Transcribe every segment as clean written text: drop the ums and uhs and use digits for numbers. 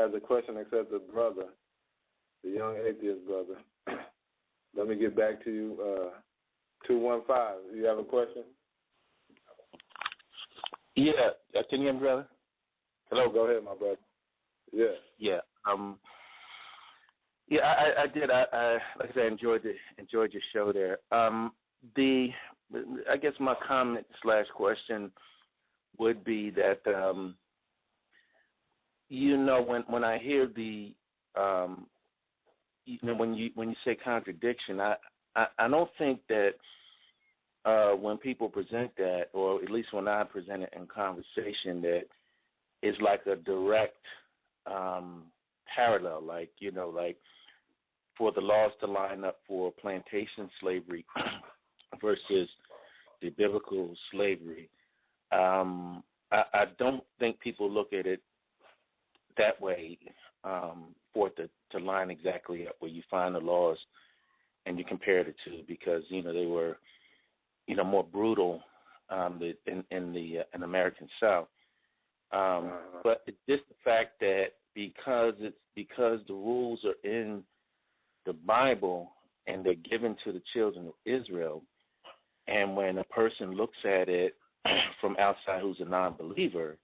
has a question except the brother, the young atheist brother. Let me get back to you. 215. You have a question? Yeah. Can you hear me, brother? Hello. Go ahead, my brother. Yeah. Yeah. Yeah, I did. I like I said, enjoyed your show there. I guess my comment / question would be that when I hear the when you say contradiction, I don't think that when people present that, or at least when I present it in conversation, that it's like a direct parallel, like for the laws to line up for plantation slavery versus the biblical slavery. I don't think people look at it that way, for it to line exactly up where you find the laws and you compare the two, because they were more brutal in the American South. But it's just the fact that because the rules are in the Bible and they're given to the children of Israel, and when a person looks at it from outside who's a non-believer,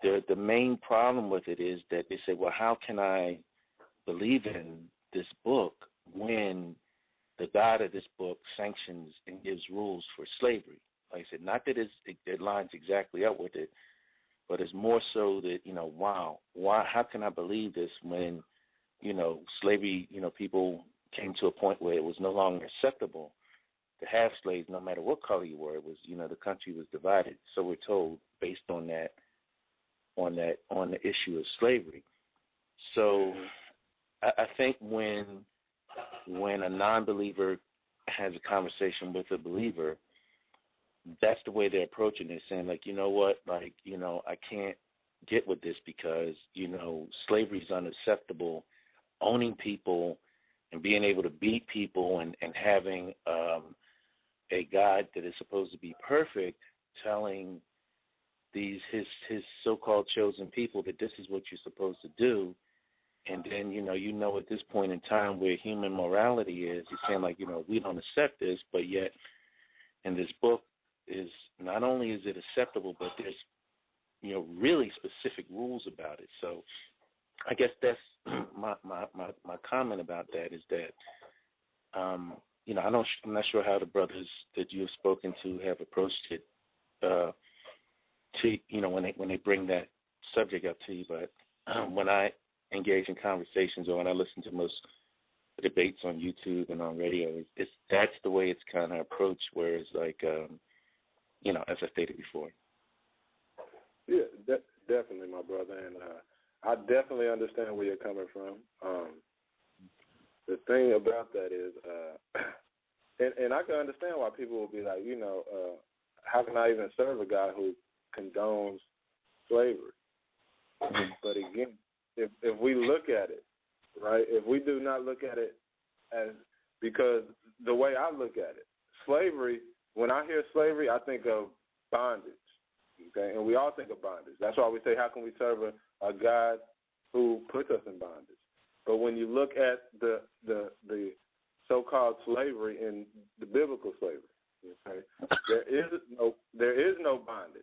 the main problem with it is that they say, well, how can I believe in this book when the God of this book sanctions and gives rules for slavery? Like I said, not that it lines exactly up with it, but it's more so that, how can I believe this when, slavery, people came to a point where it was no longer acceptable to have slaves no matter what color you were. It was, the country was divided. So we're told based on the issue of slavery. So I think when a non-believer has a conversation with a believer, that's the way they're approaching it, saying like, I can't get with this because, slavery is unacceptable. Owning people and being able to beat people and having a God that is supposed to be perfect telling his so-called chosen people that this is what you're supposed to do. And then, at this point in time where human morality is, he's saying like, we don't accept this, but yet in this book is not only is it acceptable, but there's, really specific rules about it. So I guess that's my comment about that is that, I'm not sure how the brothers that you have spoken to have approached it, when they bring that subject up to you. But when I engage in conversations or when I listen to most debates on YouTube and on radio, that's the way it's kind of approached, where it's like, as I stated before. Yeah, definitely, my brother, and I definitely understand where you're coming from. The thing about that is, and I can understand why people will be like, how can I even serve a guy who condones slavery? But again, if we look at it, right, if we do not look at it as, because the way I look at it, slavery, when I hear slavery, I think of bondage, okay, and we all think of bondage. That's why we say, how can we serve a God who puts us in bondage? But when you look at the so-called slavery in the biblical slavery, okay, there is no bondage.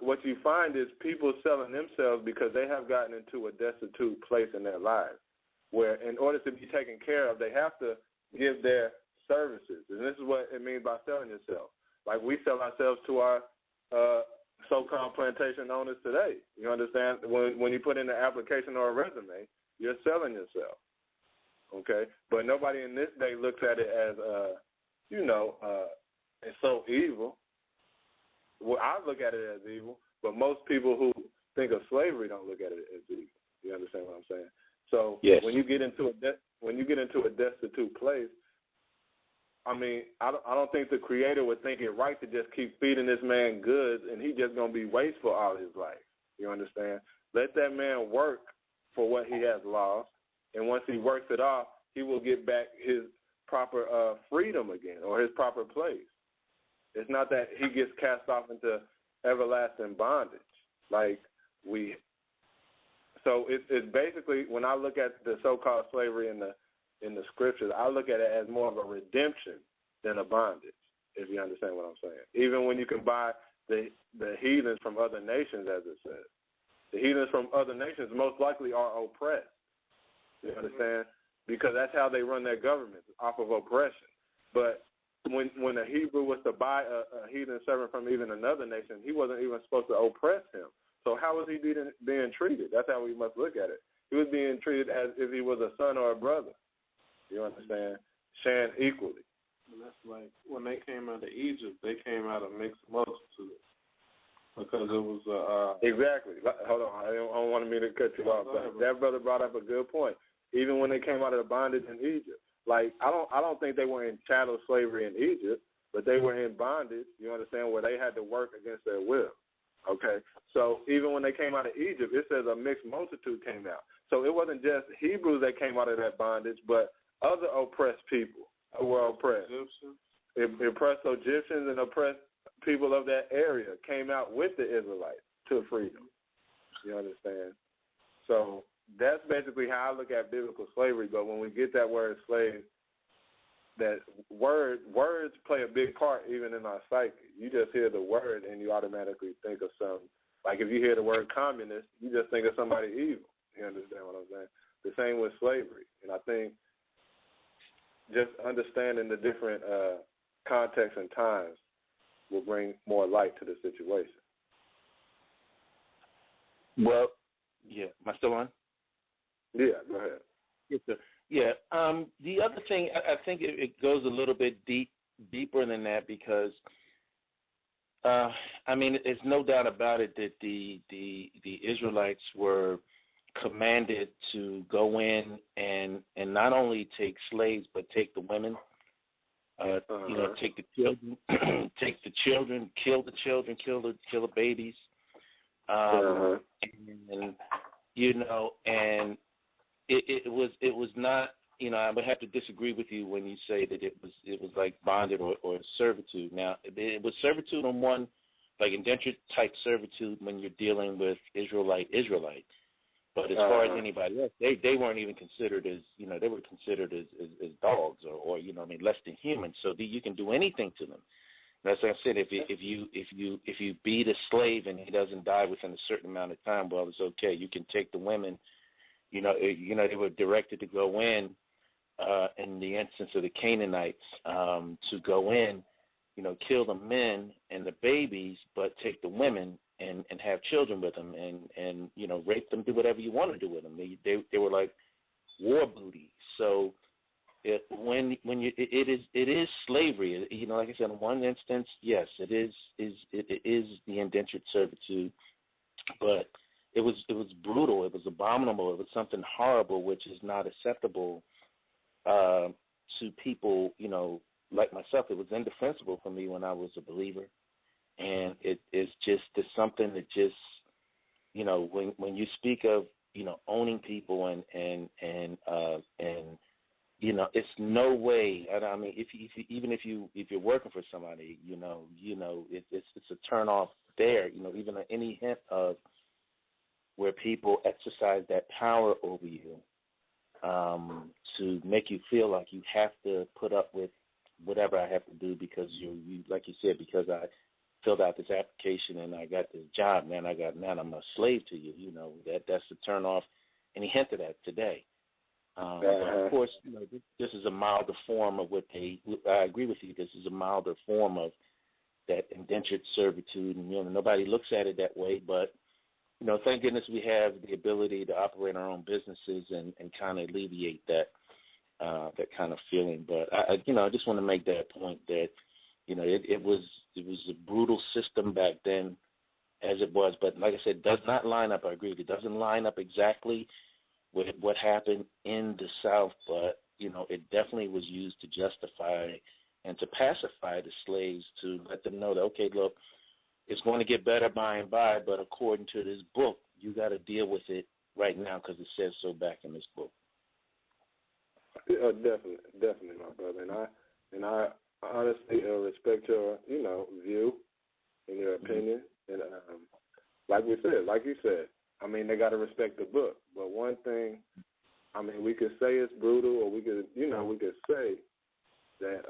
What you find is people selling themselves because they have gotten into a destitute place in their lives, where in order to be taken care of, they have to give their services. And this is what it means by selling yourself. Like we sell ourselves to our so-called plantation owners today. You understand? When you put in an application or a resume, you're selling yourself. Okay? But nobody in this day looks at it as, it's so evil. Well, I look at it as evil, but most people who think of slavery don't look at it as evil. You understand what I'm saying? So yes. When you get into a destitute place, I mean, I don't think the Creator would think it right to just keep feeding this man goods and he's just going to be wasteful all his life. You understand? Let that man work for what he has lost, and once he works it off, he will get back his proper freedom again, or his proper place. It's not that he gets cast off into everlasting bondage like we So it's basically, when I look at the so-called slavery in the scriptures, I look at it as more of a redemption than a bondage, if you understand what I'm saying. Even when you can buy the heathens from other nations, as it says. The heathens from other nations most likely are oppressed. You understand? Because that's how they run their governments, off of oppression. But when a Hebrew was to buy a heathen servant from even another nation, he wasn't even supposed to oppress him. So how was he being treated? That's how we must look at it. He was being treated as if he was a son or a brother. You understand? Sharing equally. And that's like when they came out of Egypt, they came out of mixed multitude. Because it was exactly. Hold on, I don't want me to cut you off. But that brother brought up a good point. Even when they came out of the bondage in Egypt, like I don't think they were in chattel slavery in Egypt, but they were in bondage. You understand, where they had to work against their will. Okay, so even when they came out of Egypt, it says a mixed multitude came out. So it wasn't just Hebrews that came out of that bondage, but other oppressed people who were oppressed. Oppressed Egyptians and oppressed people of that area came out with the Israelites to freedom. You understand? So that's basically how I look at biblical slavery. But when we get that word slave, that words play a big part even in our psyche. You just hear the word and you automatically think of something. Like if you hear the word communist, you just think of somebody evil. You understand what I'm saying? The same with slavery. And I think just understanding the different contexts and times will bring more light to the situation. Well, yeah. Am I still on? Yeah, go ahead. Yes, sir. Yeah. The other thing, I think it goes a little bit deeper than that because, I mean, there's no doubt about it that the Israelites were commanded to go in and not only take slaves but take the women. You know, take the children, kill the babies, and you know, and it was not. You know, I would have to disagree with you when you say that it was like bonded or servitude. Now, it was servitude on one, like indentured type servitude when you're dealing with Israelite. But as far as anybody else, they weren't even considered as, you know, they were considered as dogs or you know, I mean, less than human. So you can do anything to them. That's like I said. If you beat a slave and he doesn't die within a certain amount of time, well, it's okay. You can take the women. You know, they were directed to go in the instance of the Canaanites, to go in, you know, kill the men and the babies, but take the women and have children with them and you know, rape them, do whatever you want to do with them. They were like war booty. So it is slavery. You know, like I said, in one instance, yes, it is the indentured servitude, but it was brutal. It was abominable. It was something horrible, which is not acceptable to people, you know, like myself. It was indefensible for me when I was a believer. And it's something that just, you know, when you speak of, you know, owning people and you know, it's no way. And I mean, if you're working for somebody, you know, it's a turn off there. You know, even any hint of where people exercise that power over you, to make you feel like you have to put up with whatever I have to do because you like you said, because I filled out this application and I got this job, man, I'm a slave to you. You know, that's to turn off any hint of that today. But of course, you know, this is a milder form of I agree with you, this is a milder form of that indentured servitude, and, you know, nobody looks at it that way, but, you know, thank goodness we have the ability to operate our own businesses and kind of alleviate that kind of feeling. But I just want to make that point that, you know, it was a brutal system back then, as it was. But like I said, it does not line up. I agree. It doesn't line up exactly with what happened in the South, but, you know, it definitely was used to justify and to pacify the slaves, to let them know that, okay, look, it's going to get better by and by, but according to this book, you got to deal with it right now because it says so back in this book. Definitely, my brother, and I honestly respect your, you know, view and your opinion, and like you said, I mean, they got to respect the book. But one thing, I mean, we could say it's brutal, or we could say that,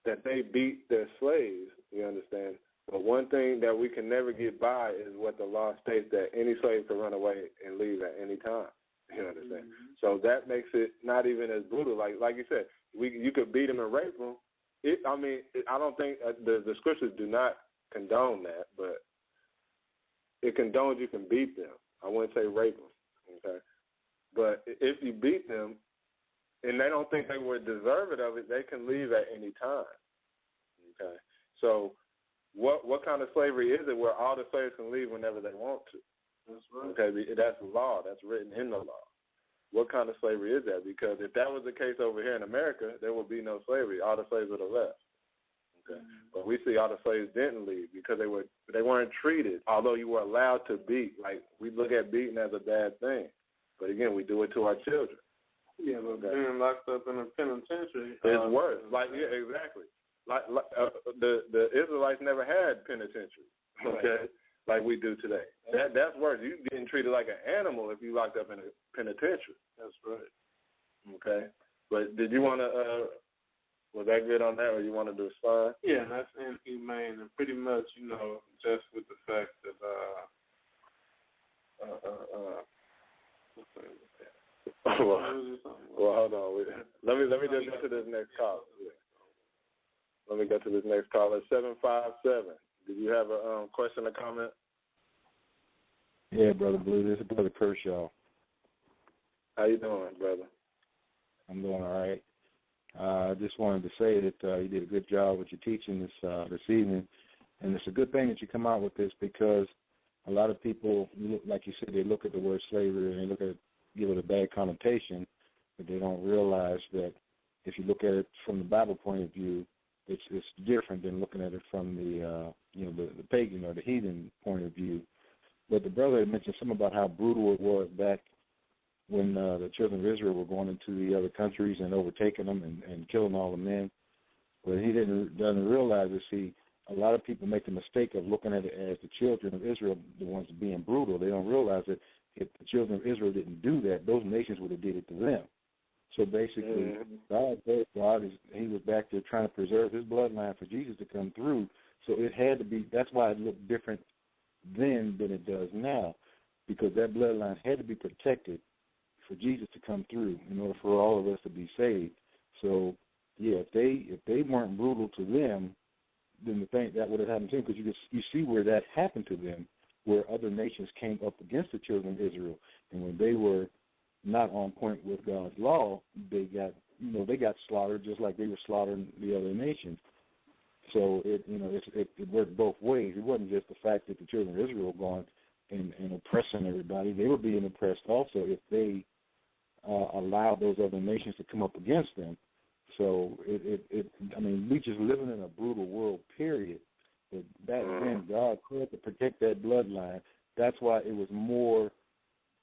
that they beat their slaves. You understand? But one thing that we can never get by is what the law states, that any slave can run away and leave at any time. You understand? Mm-hmm. So that makes it not even as brutal. Like you said, you could beat them and rape them. I don't think the scriptures do not condone that, but it condones you can beat them. I wouldn't say rape them, okay? But if you beat them and they don't think they were deserving of it, they can leave at any time, okay? So what kind of slavery is it where all the slaves can leave whenever they want to? That's right. Okay, that's law. That's written in the law. What kind of slavery is that? Because if that was the case over here in America, there would be no slavery. All the slaves would have left. Okay, but we see all the slaves didn't leave because they weren't treated. Although you were allowed to beat, like we look at beating as a bad thing, but again, we do it to our children. Yeah, but being locked up in a penitentiary is worse. Exactly. The Israelites never had penitentiary. Okay. Right. Like we do today. That's worse. You getting treated like an animal if you locked up in a penitentiary. That's right. Okay. But did you want to, was that good on that, or you want to do respond? Yeah, that's inhumane, and pretty much, just with the fact that, well, hold on. Let me just get to this next call. Yeah. Let me get to this next caller. 757. Did you have a question or comment? Yeah, Brother Blue. This is Brother Kershaw. How you doing, brother? I'm doing all right. I just wanted to say that you did a good job with your teaching this evening, and it's a good thing that you come out with this because a lot of people, like you said, they look at the word slavery and they give it a bad connotation, but they don't realize that if you look at it from the Bible point of view, it's different than looking at it from the the pagan or the heathen point of view. But the brother had mentioned something about how brutal it was back when the children of Israel were going into the other countries and overtaking them and killing all the men. But he doesn't realize it. See, a lot of people make the mistake of looking at it as the children of Israel, the ones being brutal. They don't realize that if the children of Israel didn't do that, those nations would have did it to them. So basically, he was back there trying to preserve his bloodline for Jesus to come through. So it had to be, that's why it looked different then than it does now, because that bloodline had to be protected for Jesus to come through in order for all of us to be saved. So, yeah, if they weren't brutal to them, then the thing that would have happened to them, because you see where that happened to them, where other nations came up against the children of Israel, and when they were not on point with God's law, they got slaughtered just like they were slaughtering the other nations. So it worked both ways. It wasn't just the fact that the children of Israel were going and oppressing everybody. They were being oppressed also if they allowed those other nations to come up against them. So we just living in a brutal world, period. But back then, God had to protect that bloodline. That's why it was more,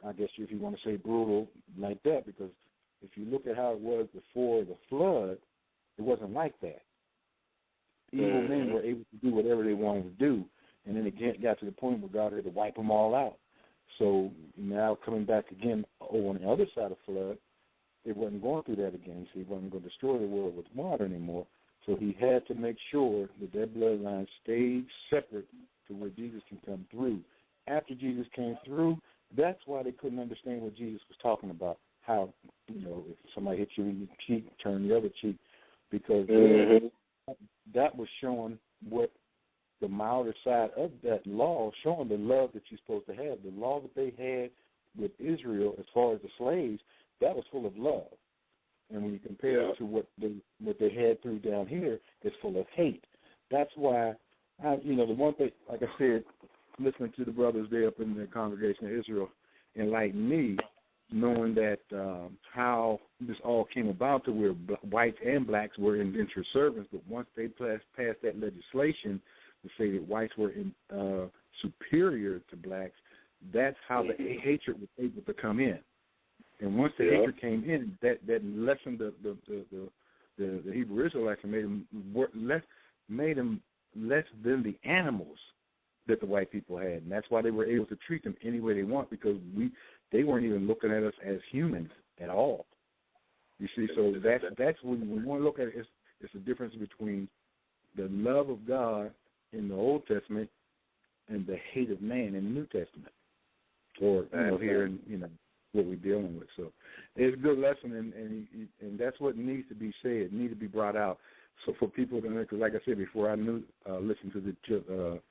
I guess if you want to say brutal like that, because if you look at how it was before the flood, it wasn't like that. Evil men were able to do whatever they wanted to do, and then it got to the point where God had to wipe them all out. So now coming back again on the other side of the flood, it wasn't going through that again. So he wasn't going to destroy the world with water anymore. So he had to make sure that bloodline stayed separate to where Jesus can come through. After Jesus came through, that's why they couldn't understand what Jesus was talking about. How, if somebody hits you in the cheek, turn the other cheek, because that was showing what the milder side of that law, showing the love that you're supposed to have. The law that they had with Israel as far as the slaves, that was full of love. And when you compare it to what they had through down here, it's full of hate. That's why, the one thing, like I said, listening to the brothers there up in the congregation of Israel enlightened me, knowing that how this all came about to where whites and blacks were indentured servants, but once they passed that legislation to say that whites were superior to blacks, that's how the hatred was able to come in. And once the hatred came in, that lessened the Hebrew Israelites and made them less than the animals that the white people had, and that's why they were able to treat them any way they want, because they weren't even looking at us as humans at all. You see, so that's when we want to look at it. It's the difference between the love of God in the Old Testament and the hate of man in the New Testament, or here in what we're dealing with. So it's a good lesson, and that's what needs to be said, needs to be brought out. So for people to know, because like I said before, I listened to the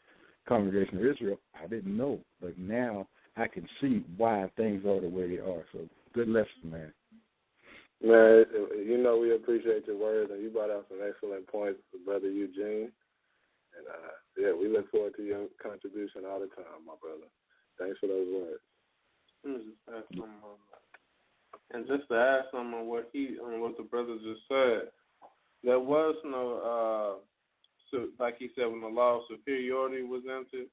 Congregation of Israel, I didn't know, but now I can see why things are the way they are. So good lesson, man. Man, we appreciate your words, and you brought out some excellent points, Brother Eugene. And, we look forward to your contribution all the time, my brother. Thanks for those words. And just to add something on what the brother just said, there was no, like he said, when the law of superiority was entered,